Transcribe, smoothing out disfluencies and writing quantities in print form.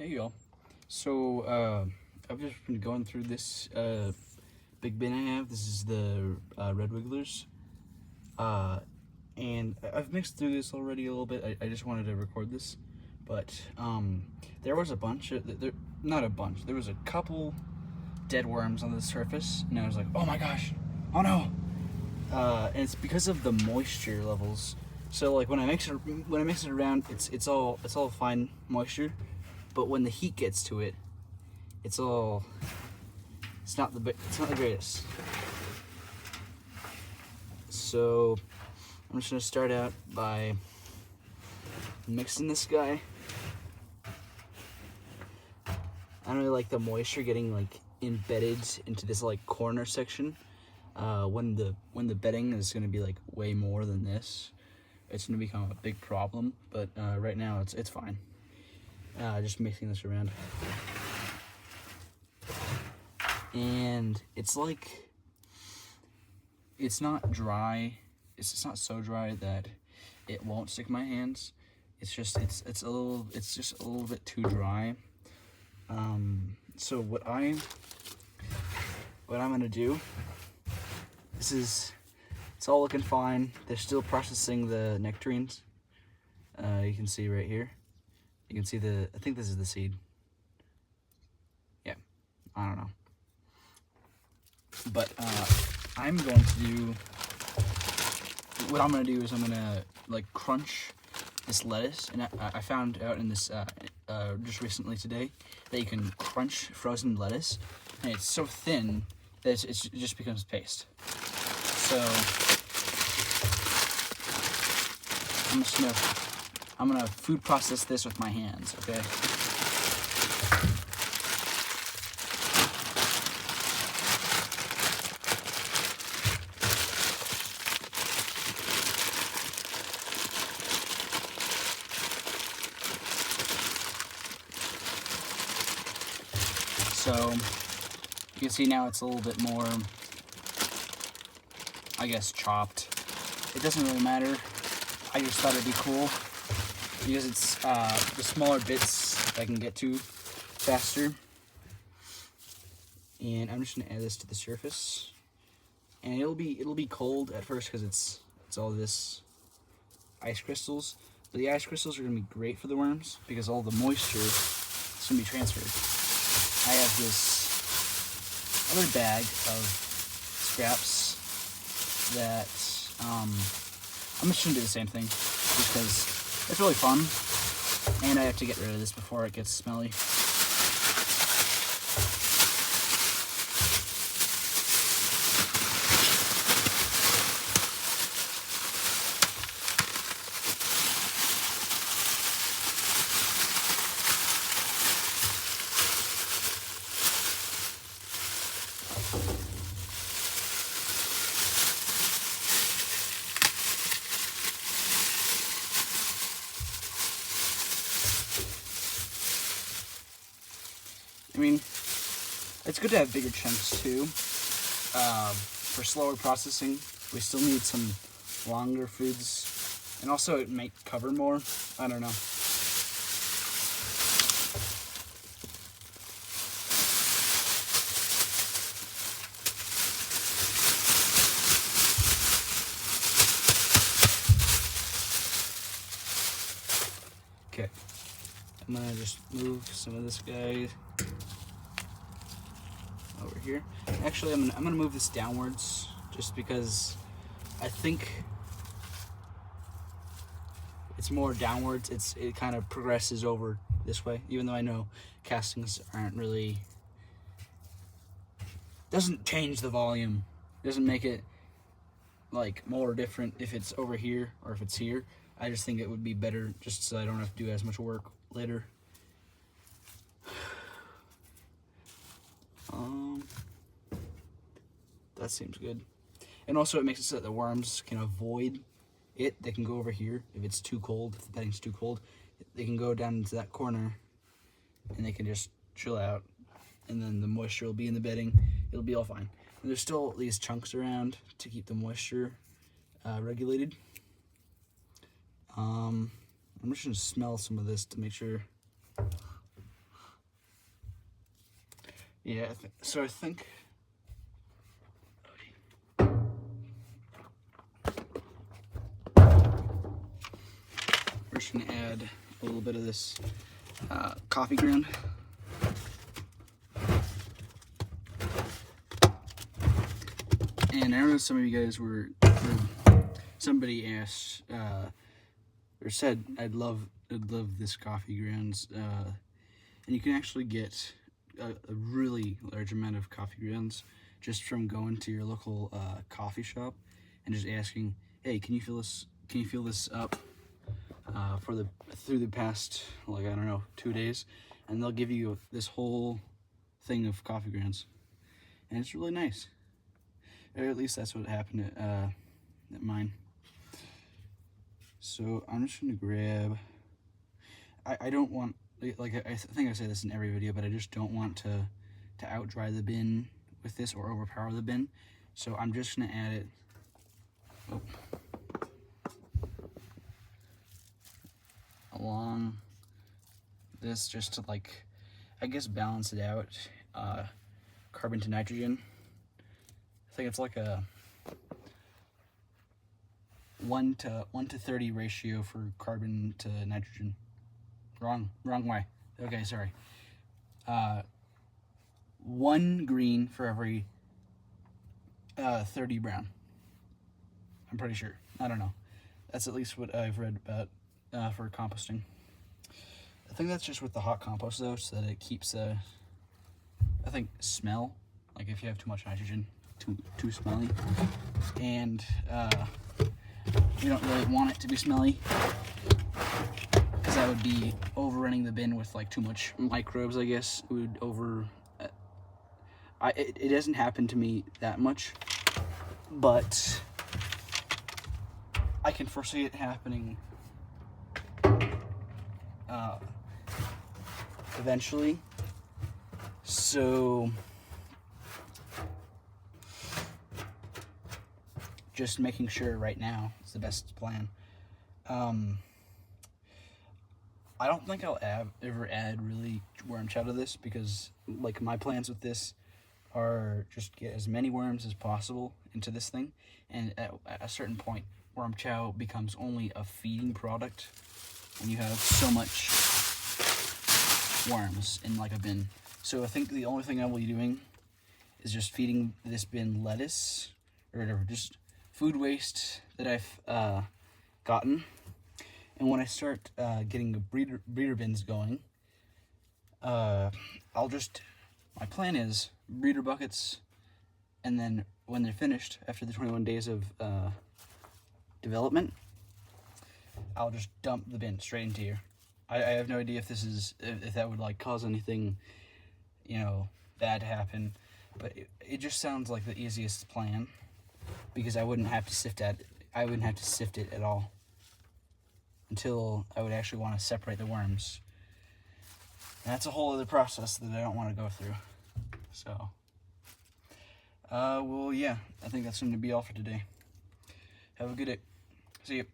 Hey y'all. So I've just been going through this big bin I have. This is the Red Wigglers. And I've mixed through this already a little bit. I just wanted to record this. But there was a bunch of, not a bunch, there was a couple dead worms on the surface. And I was like, oh my gosh, oh no. And it's because of the moisture levels. So like when I mix it around, it's all fine moisture. But when the heat gets to it, it's not the greatest. So I'm just gonna start out by mixing this guy. I don't really like the moisture getting like embedded into this like corner section. When the bedding is gonna be like way more than this, it's gonna become a big problem. But right now it's fine. Just mixing this around, and it's like it's not dry. It's not so dry that it won't stick in my hands. It's just a little bit too dry. So what I'm gonna do. It's all looking fine. They're still processing the nectarines. You can see right here. You can see I think this is the seed. Yeah, I don't know. But what I'm gonna do is I'm gonna like crunch this lettuce. And I found out in this, just recently today, that you can crunch frozen lettuce. And it's so thin that it just becomes paste. So I'm gonna food process this with my hands, okay? So you can see now it's a little bit more, I guess, chopped. It doesn't really matter. I just thought it'd be cool because it's the smaller bits I can get to faster. And I'm just gonna add this to the surface, and it'll be cold at first because it's all this ice crystals. But the ice crystals are gonna be great for the worms because all the moisture is gonna be transferred. I have this other bag of scraps that I'm just gonna do the same thing because it's really fun, and I have to get rid of this before it gets smelly. I mean, it's good to have bigger chunks too. For slower processing, we still need some longer foods, and also it might cover more. I don't know. Okay, I'm gonna just move some of this guy over here. Actually, I'm gonna move this downwards just because I think it's more downwards. It kind of progresses over this way, even though I know castings aren't really, doesn't change the volume. It doesn't make it like more different if it's over here or if it's here. I just think it would be better just so I don't have to do as much work later. That seems good. And also it makes it so that the worms can avoid it. They can go over here if it's too cold, if the bedding's too cold. They can go down into that corner and they can just chill out, and then the moisture will be in the bedding. It'll be all fine. And there's still these chunks around to keep the moisture regulated. I'm just gonna smell some of this to make sure. Yeah, so I think we're just gonna add a little bit of this coffee ground. And I know some of you guys somebody asked or said I'd love this coffee grounds, and you can actually get a really large amount of coffee grounds just from going to your local coffee shop and just asking, hey, can you fill this up through the past, like, I don't know, 2 days, and they'll give you this whole thing of coffee grounds, and it's really nice. Or at least that's what happened at mine. So I'm just gonna grab, I don't want, like I think I say this in every video, but I just don't want to out dry the bin with this or overpower the bin. So I'm just gonna add it, along this, just to, like, I guess balance it out, carbon to nitrogen. I think it's like a 1 to 30 ratio for carbon to nitrogen. Wrong way. Okay, sorry. 1 green for every 30 brown. I'm pretty sure. I don't know. That's at least what I've read about for composting. I think that's just with the hot compost though, so that it keeps I think smell. Like if you have too much nitrogen, too smelly, and you don't really want it to be smelly, because that would be overrunning the bin with like too much microbes. I guess it would it doesn't happen to me that much, but I can foresee it happening eventually. So just making sure right now is the best plan. I don't think I'll ever add really worm chow to this, because like my plans with this are just get as many worms as possible into this thing, and at a certain point worm chow becomes only a feeding product when you have so much worms in like a bin. So I think the only thing I will be doing is just feeding this bin lettuce or whatever, just food waste that I've gotten. And when I start getting the breeder bins going, my plan is breeder buckets, and then when they're finished, after the 21 days of development, I'll just dump the bin straight into here. I have no idea if that would like cause anything, bad to happen, but it just sounds like the easiest plan, because I wouldn't have to sift it at all until I would actually want to separate the worms. And that's a whole other process that I don't want to go through. So, well, yeah, I think that's going to be all for today. Have a good day. See you.